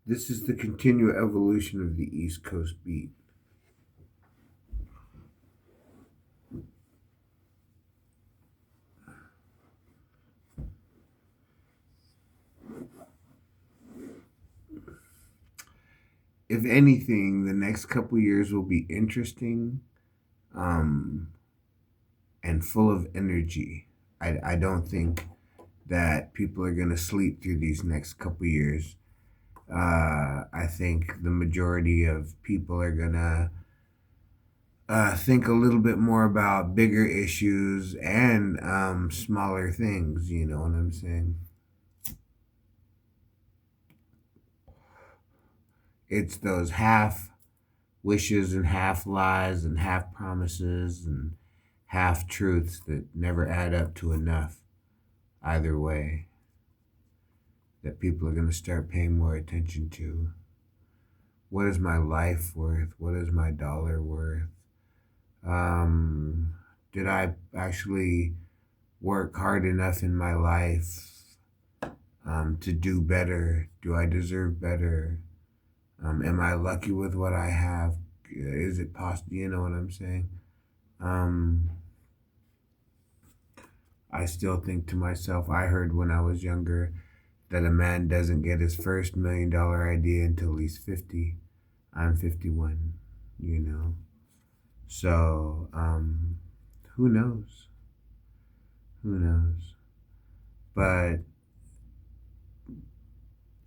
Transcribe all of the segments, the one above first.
This is the continual evolution of the East Coast beat. If anything, the next couple years will be interesting, um, and full of energy. I don't think that people are going to sleep through these next couple years. I think the majority of people are going to think a little bit more about bigger issues and smaller things. You know what I'm saying? It's those half wishes and half lies and half promises and half truths that never add up to enough either way that people are going to start paying more attention to. What is my life worth? What is my dollar worth? Um, did I actually work hard enough in my life to do better? Do I deserve better? Am I lucky with what I have? Is it possible? You know what I'm saying? Um, I still think to myself, I heard when I was younger that a man doesn't get his first $1 million idea until he's 50. I'm 51, you know? So, who knows? Who knows? But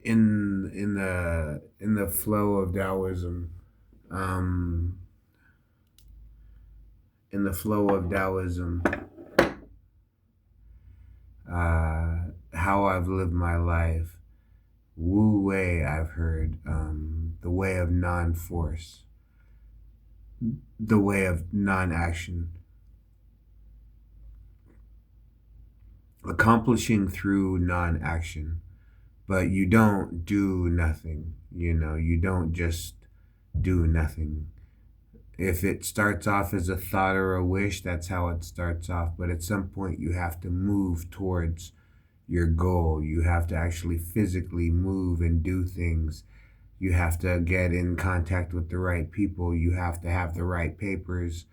in the flow of Taoism, um, in the flow of Taoism, how I've lived my life, Wu Wei, I've heard, the way of non-force, the way of non-action, accomplishing through non-action. But you don't do nothing, you don't just do nothing. If it starts off as a thought or a wish, that's how it starts off. But at some point, you have to move towards your goal. You have to actually physically move and do things. You have to get in contact with the right people. You have to have the right papers.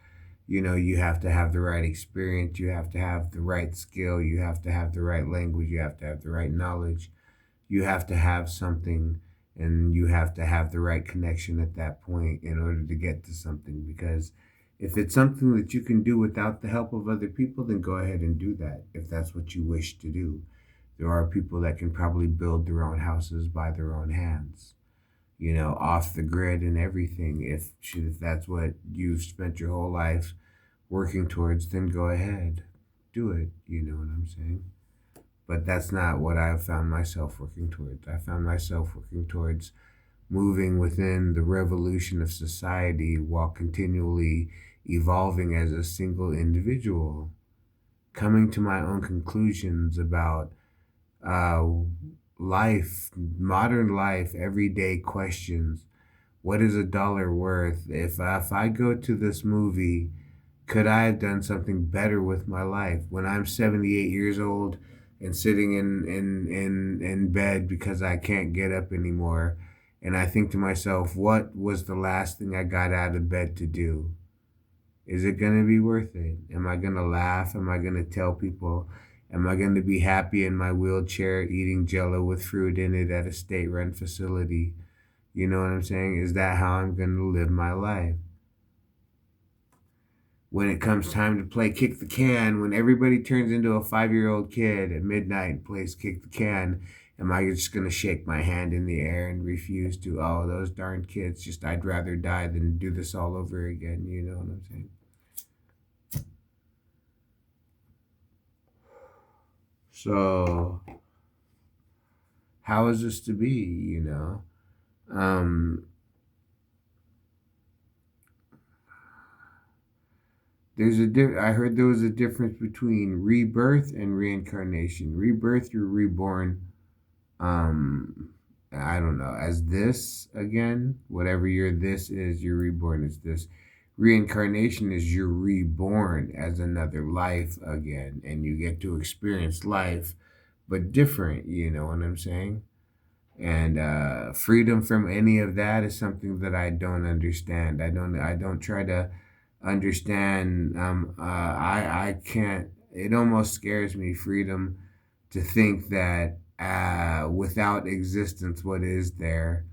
You have to have the right experience. You have to have the right skill. You have to have the right language. You have to have the right knowledge. You have to have something, and you have to have the right connection at that point in order to get to something. Because if it's something that you can do without the help of other people, then go ahead and do that if that's what you wish to do. There are people that can probably build their own houses by their own hands, off the grid and everything. If that's what you've spent your whole life working towards, then go ahead, do it. You know what I'm saying? But that's not what I've found myself working towards. I found myself working towards moving within the revolution of society while continually evolving as a single individual, coming to my own conclusions about uh, life, modern life, everyday questions. What is a dollar worth? If I go to this movie, could I have done something better with my life when I'm 78 years old and sitting in bed because I can't get up anymore? And I think to myself, what was the last thing I got out of bed to do? Is it going to be worth it? Am I going to laugh? Am I going to tell people? Am I going to be happy in my wheelchair eating jello with fruit in it at a state run facility? You know what I'm saying? Is that how I'm going to live my life? When it comes time to play kick the can, when everybody turns into a 5-year-old kid at midnight and plays kick the can, am I just going to shake my hand in the air and refuse to, oh, those darn kids, just I'd rather die than do this all over again? You know what I'm saying? So, how is this to be? Um, I heard there was a difference between rebirth and reincarnation. Rebirth, you're reborn. I don't know, as this again. Whatever your this is, you're reborn as this. Reincarnation is you're reborn as another life again, and you get to experience life, but different. You know what I'm saying? And freedom from any of that is something that I don't understand. I don't try to understand. I can't. It almost scares me, freedom, to think that without existence, what is there?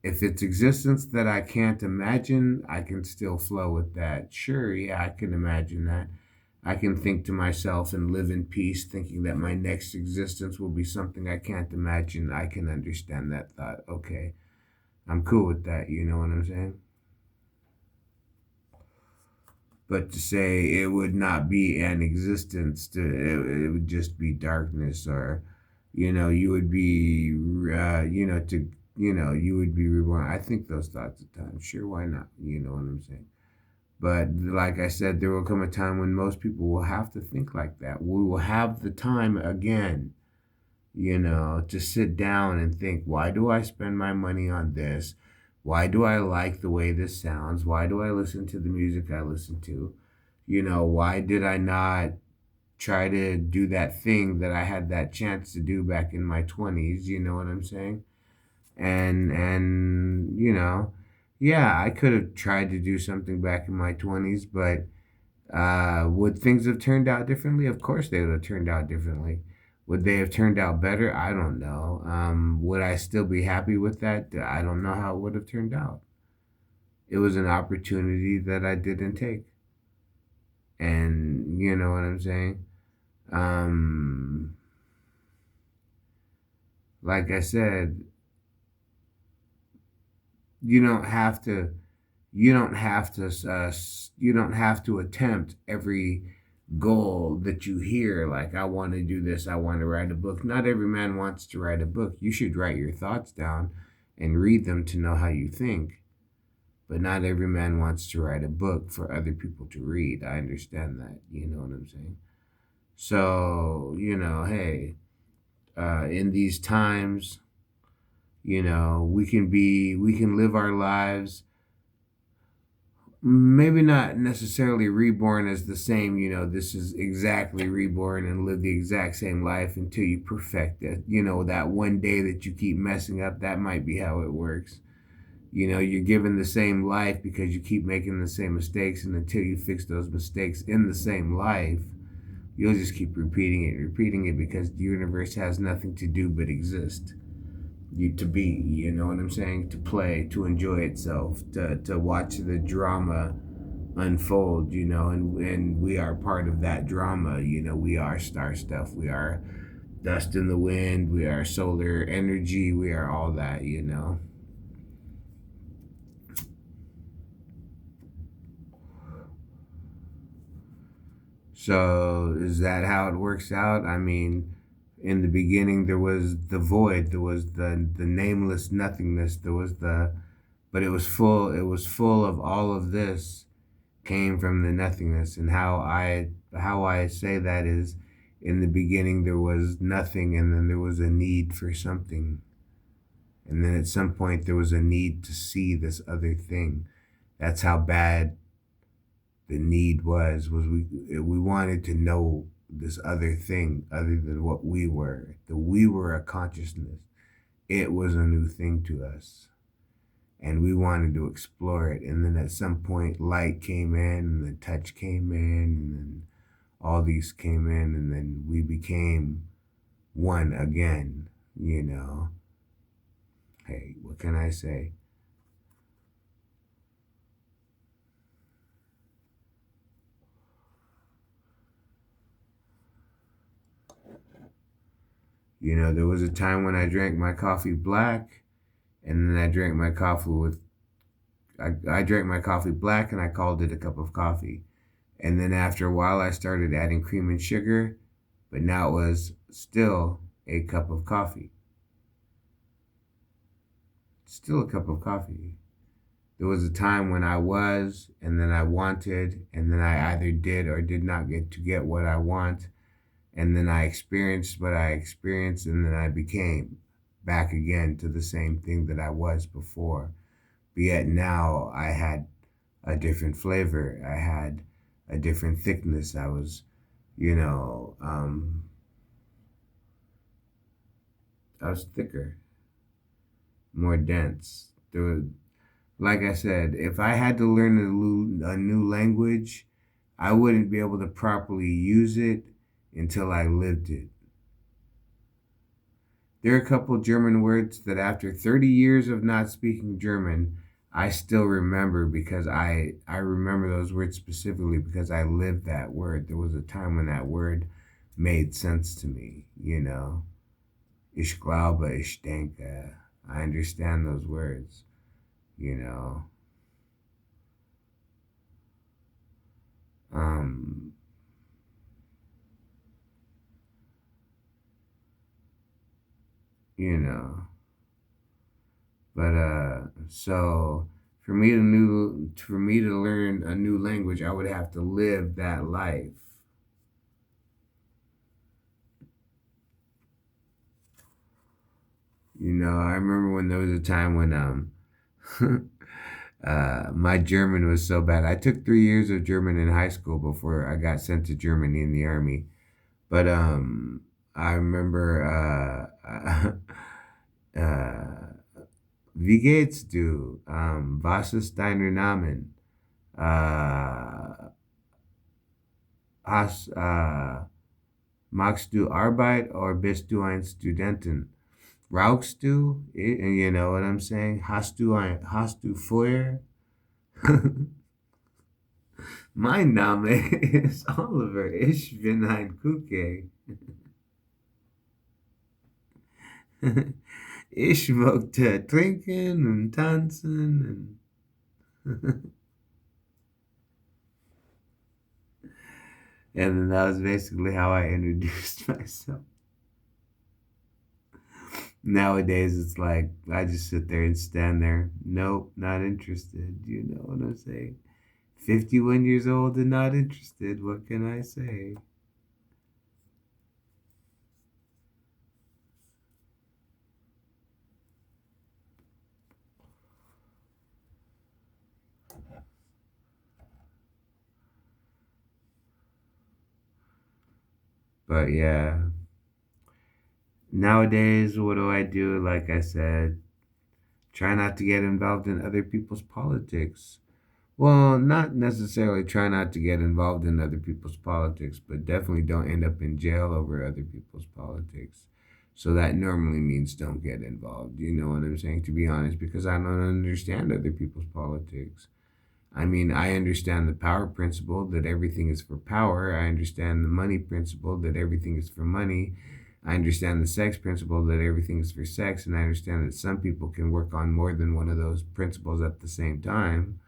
If it's existence that I can't imagine, I can still flow with that. Sure, yeah, I can imagine that. I can think to myself and live in peace, thinking that my next existence will be something I can't imagine. I can understand that thought. Okay, I'm cool with that. You know what I'm saying? But to say it would not be an existence, it would just be darkness, or, you would be, you would be reborn. I think those thoughts at times. Sure, why not? You know what I'm saying? But like I said, there will come a time when most people will have to think like that. We will have the time again, to sit down and think, why do I spend my money on this? Why do I like the way this sounds? Why do I listen to the music I listen to? Why did I not try to do that thing that I had that chance to do back in my 20s? You know what I'm saying? And yeah, I could have tried to do something back in my 20s, but would things have turned out differently? Of course, they would have turned out differently. Would they have turned out better? I don't know. Would I still be happy with that? I don't know how it would have turned out. It was an opportunity that I didn't take. And you know what I'm saying? Um, like I said, you don't have to you don't have to you don't have to attempt every goal that you hear, like, I want to do this, I want to write a book. Not every man wants to write a book. You should write your thoughts down and read them to know how you think, but not every man wants to write a book for other people to read. I understand that. You know what I'm saying? So, hey, in these times, we can live our lives, maybe not necessarily reborn as the same, this is exactly reborn and live the exact same life until you perfect it. That one day that you keep messing up, that might be how it works. You're given the same life because you keep making the same mistakes, and until you fix those mistakes in the same life, you'll just keep repeating it, because the universe has nothing to do but exist. To be, you know what I'm saying? To play, to enjoy itself, to watch the drama unfold, and we are part of that drama. We are star stuff, we are dust in the wind, we are solar energy, we are all that. So is that how it works out? I mean, in the beginning there was the void, there was the nameless nothingness, there was the but it was full of all of this, came from the nothingness. And how I say that is, in the beginning there was nothing, and then there was a need for something, and then at some point there was a need to see this other thing. That's how bad the need was we wanted to know this other thing other than what we were. The we were a consciousness. It was a new thing to us, and we wanted to explore it. And then at some point, light came in, and the touch came in, and then all these came in, and then we became one again. Hey, what can I say? There was a time when I drank my coffee black, and then I drank my coffee with I drank my coffee black, and I called it a cup of coffee. And then after a while, I started adding cream and sugar, but now it was still a cup of coffee. Still a cup of coffee. There was a time when I was, and then I wanted, and then I either did or did not get to get what I want. And then I experienced what I experienced, and then I became back again to the same thing that I was before. But yet now I had a different flavor. I had a different thickness. I was, you know, um, I was thicker. more dense. Like I said, if I had to learn a new language, I wouldn't be able to properly use it until I lived it. There are a couple German words that after 30 years of not speaking German, I still remember because I remember those words specifically because I lived that word. There was a time when that word made sense to me, you know. Ich glaube, ich denke. I understand those words, you know. Um, you know. But so for me to learn a new language, I would have to live that life. You know, I remember when there was a time when my German was so bad. I took 3 years of German in high school before I got sent to Germany in the army. But I remember wie geht's du? Was ist dein Namen? Hast, magst du Arbeit or bist du ein Studentin? Rauchst du? You know what I'm saying? Hast du Feuer? Mein Name ist Oliver. Ich bin ein Cookie. Ich möchte trinken und tanzen. And then that was basically how I introduced myself. Nowadays, it's like I just sit there and stand there. Nope, not interested. You know what I'm saying? 51 years old and not interested. What can I say? But yeah, nowadays, what do I do? Like I said, try not to get involved in other people's politics. Well, not necessarily try not to get involved in other people's politics, but definitely don't end up in jail over other people's politics. So that normally means don't get involved. You know what I'm saying? To be honest, because I don't understand other people's politics. I mean, I understand the power principle that everything is for power. I understand the money principle that everything is for money. I understand the sex principle that everything is for sex. And I understand that some people can work on more than one of those principles at the same time.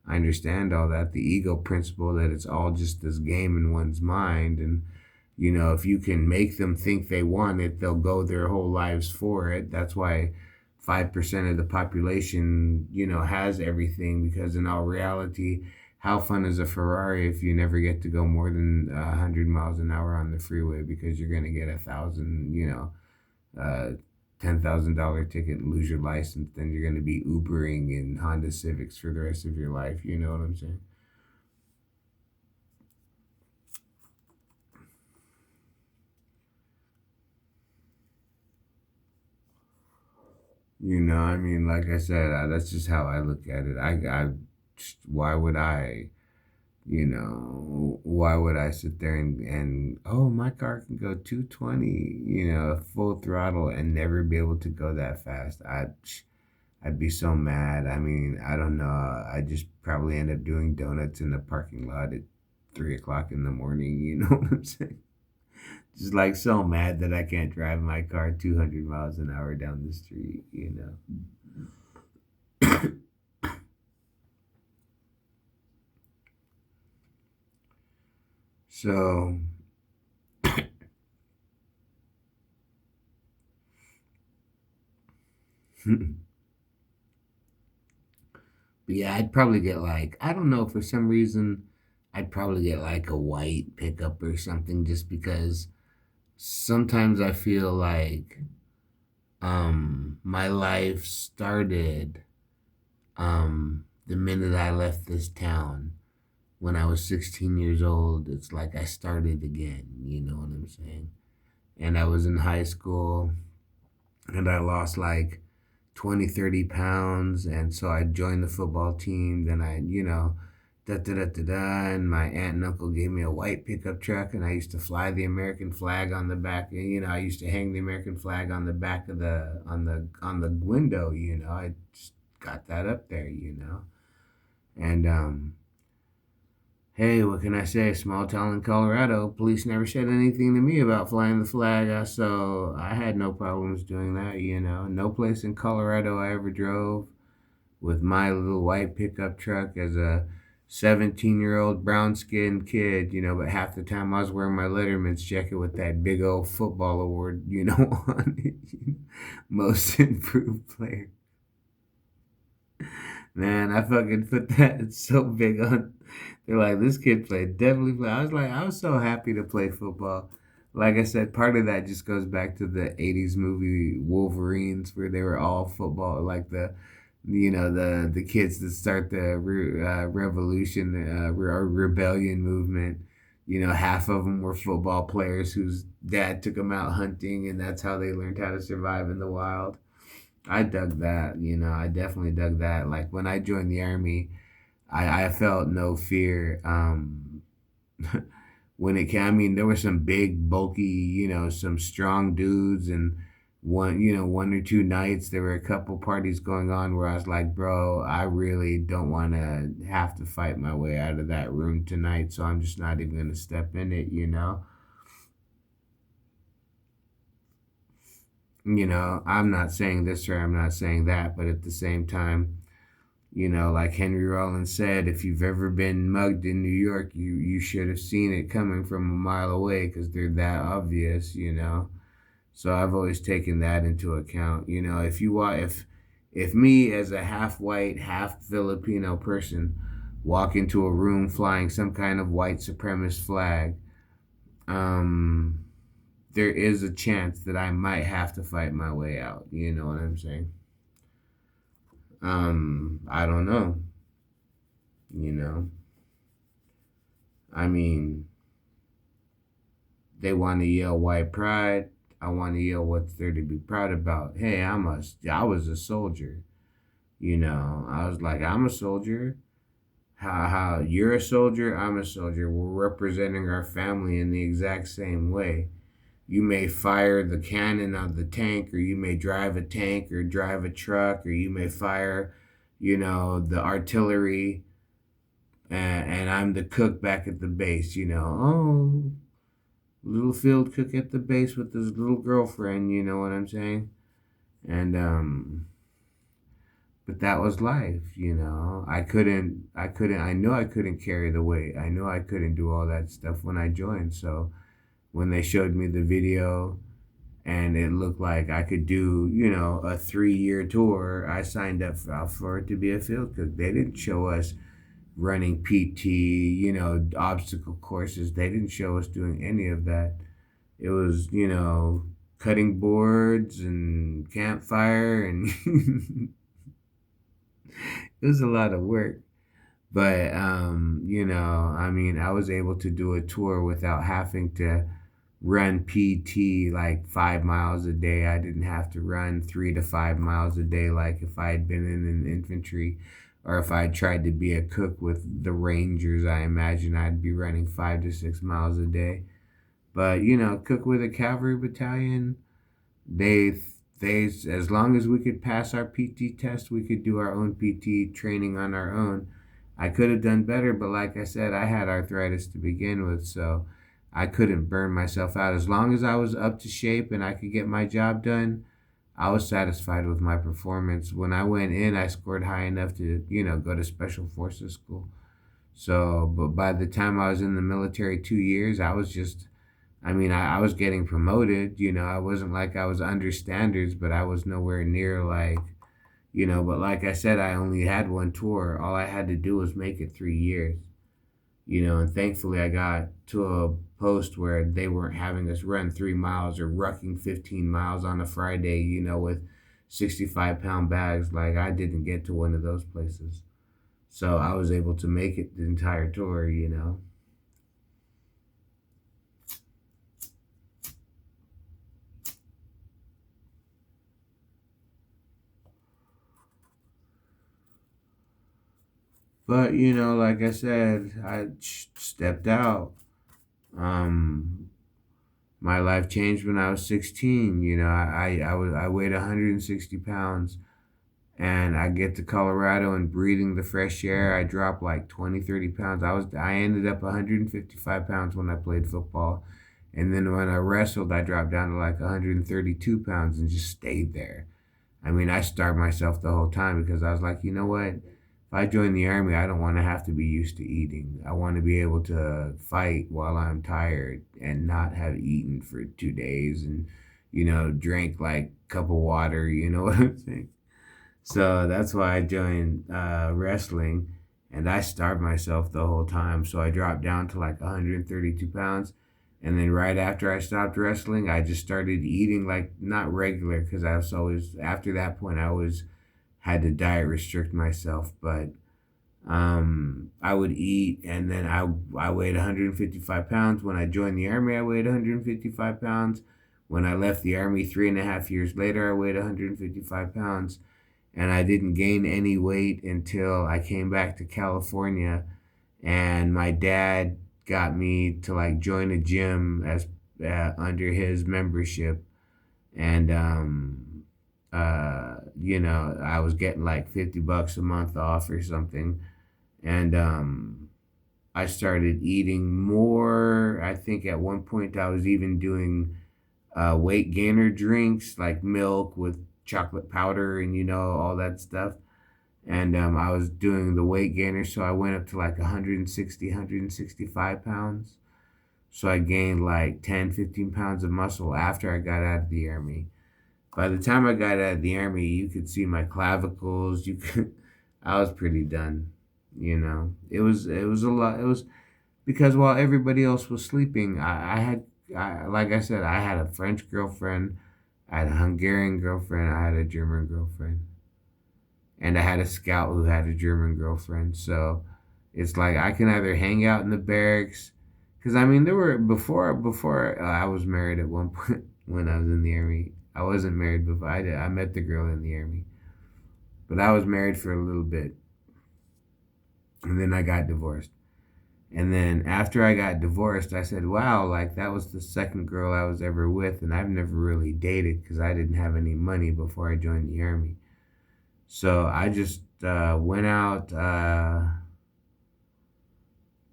I understand all that. The ego principle that it's all just this game in one's mind. And, you know, if you can make them think they want it, they'll go their whole lives for it. That's why 5% of the population, you know, has everything because in all reality, how fun is a Ferrari if you never get to go more than 100 miles an hour on the freeway because you're going to get 1,000, you know, $10,000 ticket, lose your license, then you're going to be Ubering in Honda Civics for the rest of your life. You know what I'm saying? You know, I mean, like I said, that's just how I look at it. Why would I, you know, why would I sit there and oh, my car can go 220, you know, full throttle and never be able to go that fast? I'd be so mad. I mean, I don't know. I just probably end up doing donuts in the parking lot at 3 o'clock in the morning. You know what I'm saying? Just like so mad that I can't drive my car 200 miles an hour down the street, you know. So, but yeah, I'd probably get like, I don't know, for some reason, I'd probably get like a white pickup or something just because sometimes I feel like my life started the minute I left this town. When I was 16 years old, it's like I started again, you know what I'm saying? And I was in high school and I lost like 20, 30 pounds. And so I joined the football team. Then da da da da da. And my aunt and uncle gave me a white pickup truck, and I used to fly the American flag on the back. And, I used to hang the American flag on the back of on the window. I just got that up there. And hey, what can I say? Small town in Colorado. Police never said anything to me about flying the flag, so I had no problems doing that. No place in Colorado I ever drove with my little white pickup truck as a 17-year-old brown-skinned kid, but half the time I was wearing my Letterman's jacket with that big old football award, on it. Most improved player. Man, I fucking put that so big on. They're like, this kid played, definitely play. I was so happy to play football. Like I said, part of that just goes back to the 80s movie Wolverines, where they were all football, like the kids that start the revolution, or rebellion movement. Half of them were football players whose dad took them out hunting, and that's how they learned how to survive in the wild. I dug that, I definitely dug that. Like when I joined the army, I felt no fear. When it came, I mean, there were some big, bulky, some strong dudes, and one or two nights there were a couple parties going on where I was like, bro, I really don't want to have to fight my way out of that room tonight, so I'm just not even gonna step in it. I'm not saying this or I'm not saying that, but at the same time, like Henry Rollins said, if you've ever been mugged in New York, you should have seen it coming from a mile away because they're that obvious. So I've always taken that into account. If me as a half white, half Filipino person walk into a room flying some kind of white supremacist flag, um, there is a chance that I might have to fight my way out. You know what I'm saying? I don't know. You know, I mean, they want to yell white pride. I want to yell what's there to be proud about. Hey, I was a soldier. I was like, I'm a soldier. How you're a soldier, I'm a soldier. We're representing our family in the exact same way. You may fire the cannon of the tank, or you may drive a tank or drive a truck, or you may fire, the artillery, and I'm the cook back at the base. Oh, little field cook at the base with his little girlfriend, you know what I'm saying? And but that was life. I knew I couldn't carry the weight. I knew I couldn't do all that stuff when I joined. So when they showed me the video and it looked like I could do, a 3-year tour, I signed up for it to be a field cook. They didn't show us running PT, obstacle courses. They didn't show us doing any of that. It was, cutting boards and campfire, and it was a lot of work. But, I mean, I was able to do a tour without having to run PT like 5 miles a day. I didn't have to run 3 to 5 miles a day like if I had been in an infantry, or if I had tried to be a cook with the Rangers. I imagine I'd be running 5 to 6 miles a day. But cook with a cavalry battalion, they as long as we could pass our PT test, we could do our own PT training on our own. I could have done better, but like I said, I had arthritis to begin with, so I couldn't burn myself out. As long as I was up to shape and I could get my job done, I was satisfied with my performance. When I went in, I scored high enough to, go to special forces school. So, but by the time I was in the military 2 years, I was getting promoted. I wasn't like I was under standards, but I was nowhere near like, but like I said, I only had one tour. All I had to do was make it 3 years. And thankfully I got to a post where they weren't having us run 3 miles or rucking 15 miles on a Friday, with 65-pound bags. Like, I didn't get to one of those places. So I was able to make it the entire tour. But like I said, I stepped out. Um, my life changed when I was 16. I weighed 160 pounds, and I get to Colorado and breathing the fresh air, I dropped like 20, 30 pounds. I ended up 155 pounds when I played football. And then when I wrestled, I dropped down to like 132 pounds and just stayed there. I mean, I starved myself the whole time because I was like, you know what? If I join the army, I don't want to have to be used to eating. I want to be able to fight while I'm tired and not have eaten for 2 days and, drink like a cup of water. You know what I'm saying? So that's why I joined wrestling, and I starved myself the whole time. So I dropped down to like 132 pounds. And then right after I stopped wrestling, I just started eating like not regular because I was always, after that point, I always had to diet restrict myself. But I would eat, and then I weighed 155 pounds. When I joined the army, I weighed 155 pounds. When I left the army 3.5 years later, I weighed 155 pounds, and I didn't gain any weight until I came back to California, and my dad got me to like join a gym as under his membership, and I was getting like $50 a month off or something, and I started eating more. I think at one point I was even doing weight gainer drinks like milk with chocolate powder and all that stuff. And I was doing the weight gainer, so I went up to like 160, 165 pounds. So I gained like 10, 15 pounds of muscle after I got out of the army. By the time I got out of the army, you could see my clavicles. I was pretty done. It was a lot. It was because while everybody else was sleeping, like I said, I had a French girlfriend, I had a Hungarian girlfriend, I had a German girlfriend, and I had a scout who had a German girlfriend. So it's like I can either hang out in the barracks, because I mean there were before I was married at one point when I was in the army. I wasn't married before. I met the girl in the army, but I was married for a little bit, and then I got divorced. And then after I got divorced, I said, wow, like that was the second girl I was ever with. And I've never really dated because I didn't have any money before I joined the army. So I just went out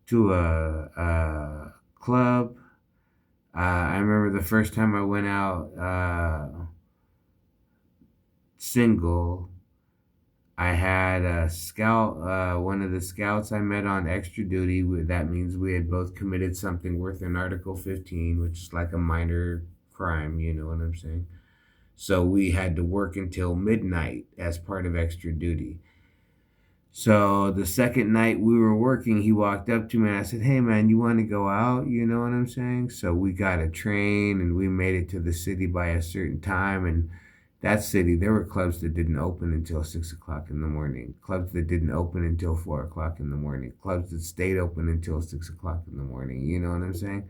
to a club. I remember the first time I went out single. I had a scout, one of the scouts I met on extra duty. That means we had both committed something worth an Article 15, which is like a minor crime, you know what I'm saying? So we had to work until midnight as part of extra duty. So the second night we were working, he walked up to me and I said, hey man, you want to go out? You know what I'm saying? So we got a train and we made it to the city by a certain time. And that city, there were clubs that didn't open until 6 o'clock in the morning, clubs that didn't open until 4 o'clock in the morning, clubs that stayed open until 6 o'clock in the morning. You know what I'm saying?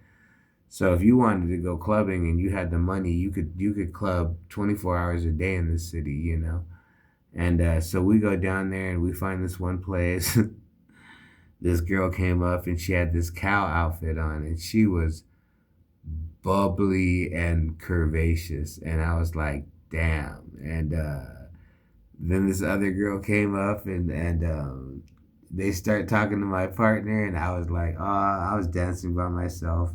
So if you wanted to go clubbing and you had the money, you could club 24 hours a day in this city, And so we go down there and we find this one place. This girl came up and she had this cow outfit on and she was bubbly and curvaceous. And I was like, damn. And then this other girl came up and they start talking to my partner and I was like, oh, I was dancing by myself.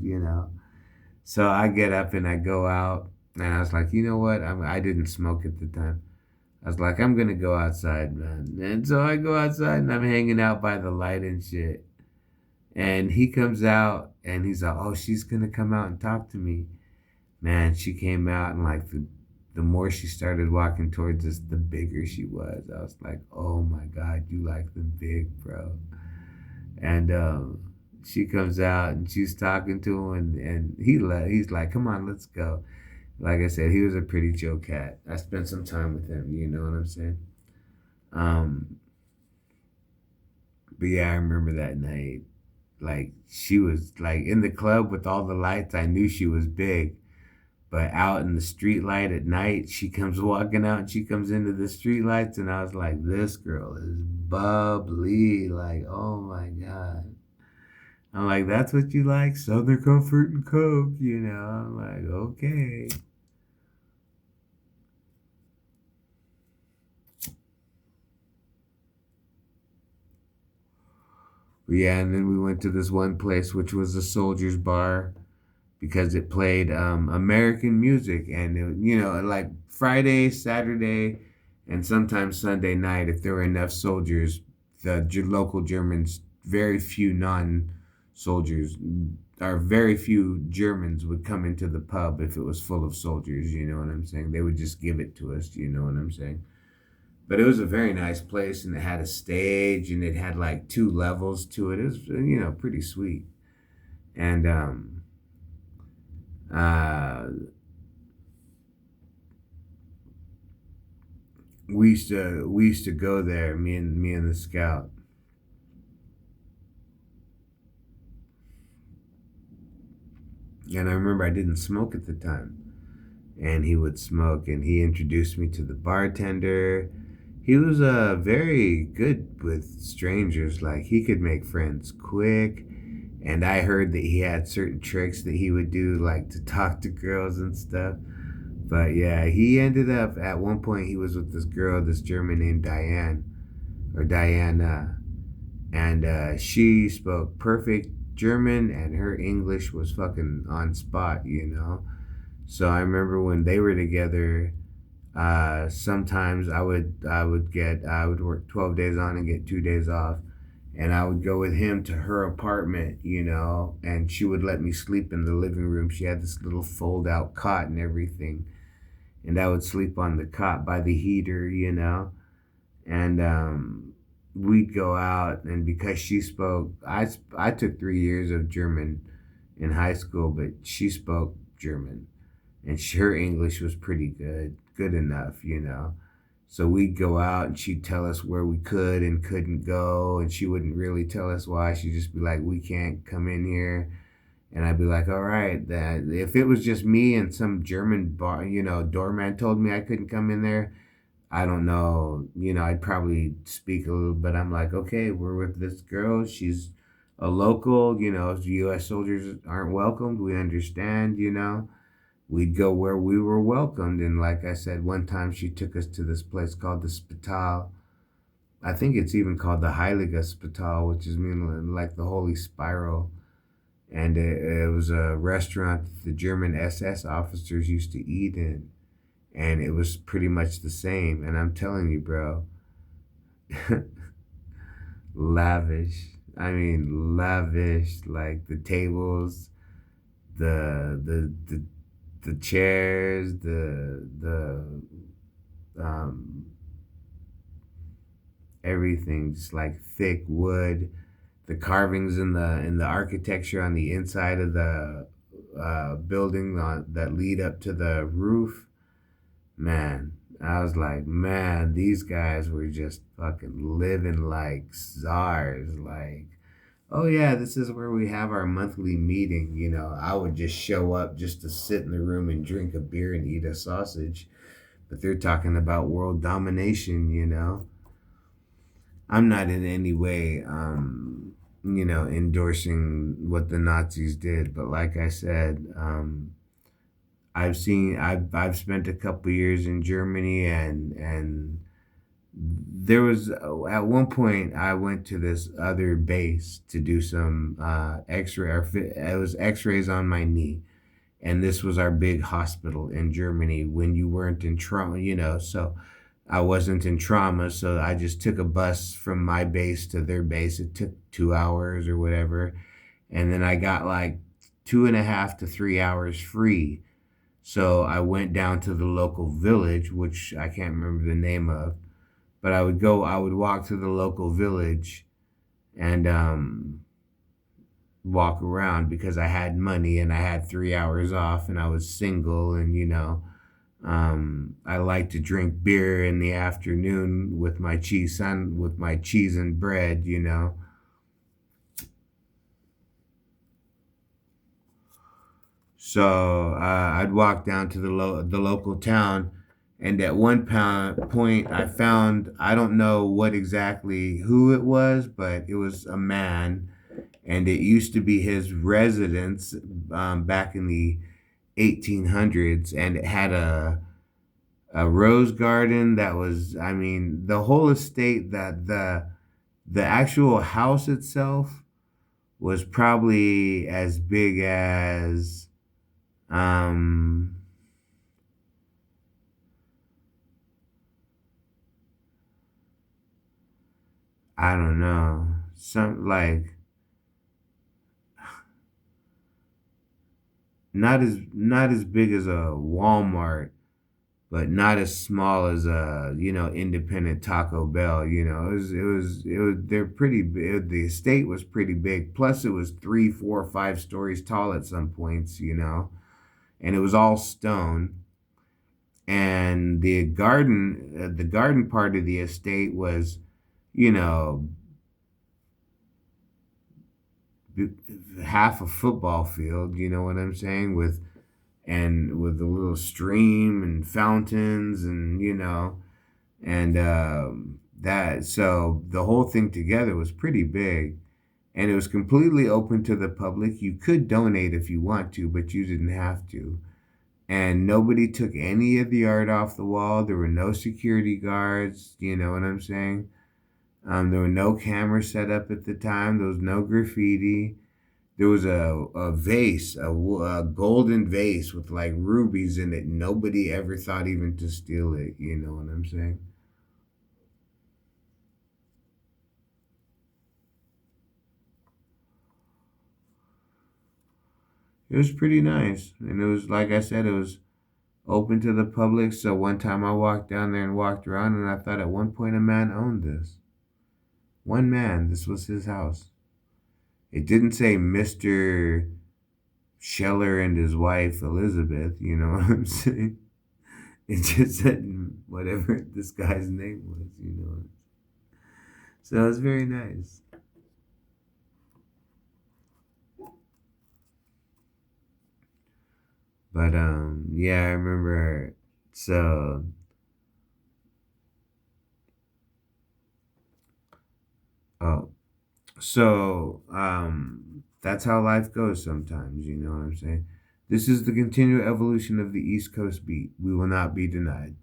So I get up and I go out and I was like, you know what? I didn't smoke at the time. I was like, I'm gonna go outside, man. And so I go outside and I'm hanging out by the light and shit. And he comes out and he's like, oh, she's gonna come out and talk to me. Man, she came out and like the more she started walking towards us, the bigger she was. I was like, oh my God, you like them big, bro. And she comes out and she's talking to him and he's like, come on, let's go. Like I said, he was a pretty chill cat. I spent some time with him, you know what I'm saying? Um, but yeah, I remember that night. Like she was like in the club with all the lights. I knew she was big, but out in the street light at night, she comes walking out and she comes into the street lights, and I was like, this girl is bubbly. Like, oh my God. I'm like, that's what you like? Southern Comfort and Coke, you know? I'm like, okay. But yeah, and then we went to this one place, which was a Soldier's Bar, because it played American music. And, like Friday, Saturday, and sometimes Sunday night, if there were enough soldiers, the local Germans, very few non soldiers, or very few Germans would come into the pub if it was full of soldiers. You know what I'm saying? They would just give it to us. You know what I'm saying? But it was a very nice place, and it had a stage, and it had like two levels to it. It was, pretty sweet. And uh, we used to go there, me and the scout. And I remember I didn't smoke at the time, and he would smoke, and he introduced me to the bartender. He was very good with strangers. Like, he could make friends quick. And I heard that he had certain tricks that he would do, like to talk to girls and stuff. But yeah, he ended up at one point, he was with this girl, this German named Diane, or Diana. And she spoke perfect German, and her English was fucking on spot, you know? So I remember when they were together, sometimes I would work 12 days on and get 2 days off, and I would go with him to her apartment, and she would let me sleep in the living room. She had this little fold out cot and everything, and I would sleep on the cot by the heater, and we'd go out, and because she spoke, I took 3 years of German in high school, but she spoke German, and her English was pretty good enough, So we'd go out, and she'd tell us where we could and couldn't go, and she wouldn't really tell us why. She'd just be like, "We can't come in here," and I'd be like, "All right." That if it was just me and some German bar, doorman told me I couldn't come in there, I don't know, I'd probably speak a little, but I'm like, okay, we're with this girl. She's a local, if the U.S. soldiers aren't welcomed, we understand, we'd go where we were welcomed. And like I said, one time she took us to this place called the Spital. I think it's even called the Heilige Spital, which is mean like the Holy Spiral. And it was a restaurant that the German SS officers used to eat in. And it was pretty much the same. And I'm telling you, bro, lavish. I mean, lavish. Like the tables, the chairs, um everything, just like thick wood, the carvings in the architecture on the inside of the building that lead up to the roof. Man, I was like, man, these guys were just fucking living like czars. Like, oh yeah, this is where we have our monthly meeting. I would just show up just to sit in the room and drink a beer and eat a sausage. But they're talking about world domination. I'm not in any way, endorsing what the Nazis did. But like I said, I've spent a couple years in Germany, and there was at one point I went to this other base to do some X-ray. It was X-rays on my knee, and this was our big hospital in Germany when you weren't in trauma, So I wasn't in trauma, so I just took a bus from my base to their base. It took 2 hours or whatever, and then I got like 2.5 to 3 hours free. So I went down to the local village, which I can't remember the name of, but I would walk to the local village and walk around because I had money and I had 3 hours off and I was single, and I like to drink beer in the afternoon with my cheese and bread. So I'd walk down to the local town, And at one point, I found, I don't know what exactly who it was, but it was a man, and it used to be his residence back in the 1800s, and it had a rose garden that was, I mean, the whole estate, that the actual house itself was probably as big as um I don't know, some like not as big as a Walmart, but not as small as a, independent Taco Bell. It was they're pretty big. The estate was pretty big. Plus, it was 3, 4, 5 stories tall at some points. And it was all stone. And the garden part of the estate was, you know, b- half a football field. You know what I'm saying? With a little stream and fountains, and that, so the whole thing together was pretty big, and it was completely open to the public. You could donate if you want to, but you didn't have to. And nobody took any of the art off the wall. There were no security guards. You know what I'm saying? There were no cameras set up at the time. There was no graffiti. There was a vase, a golden vase with like rubies in it. Nobody ever thought even to steal it. You know what I'm saying? It was pretty nice. And it was, like I said, it was open to the public. So one time I walked down there and walked around, and I thought at one point a man owned this. One man, this was his house. It didn't say Mr. Scheller and his wife Elizabeth, you know what I'm saying? It just said whatever this guy's name was. So it was very nice. But yeah, I remember. So oh, that's how life goes sometimes, you know what I'm saying? This is the continual evolution of the East Coast beat. We will not be denied.